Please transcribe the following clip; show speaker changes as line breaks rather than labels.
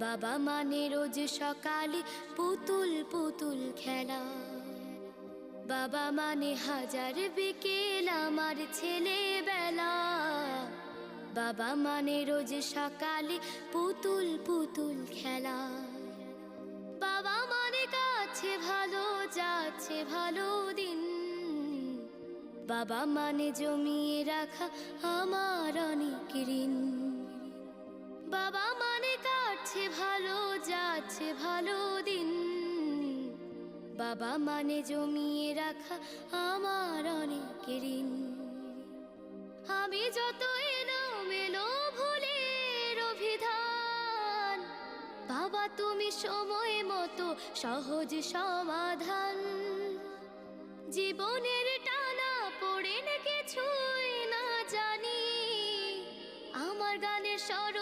বাবা মানে রোজ সকালে পুতুল পুতুল খেলা, বাবা মানে হাজার বিকেল আমার ছেলেবেলা। বাবা মানে রোজ সকালে পুতুল পুতুল খেলা, বাবা মানে কাছে ভালো যাচ্ছে ভালো দিন, বাবা মানে জমিয়ে রাখা আমার অনেক ঋণ। বাবা মানে কাটছে ভালো যাচ্ছে ভালো দিন, বাবা মানে জমিয়ে রাখা আমার অনেক ঋণ। আমি যত এলোমেলো ভুলের অভিধান, বাবা তুমি সময় মতো সহজ সমাধান। জীবনের টানা পড়ে কিছুই না জানি, আমার গানের স্বর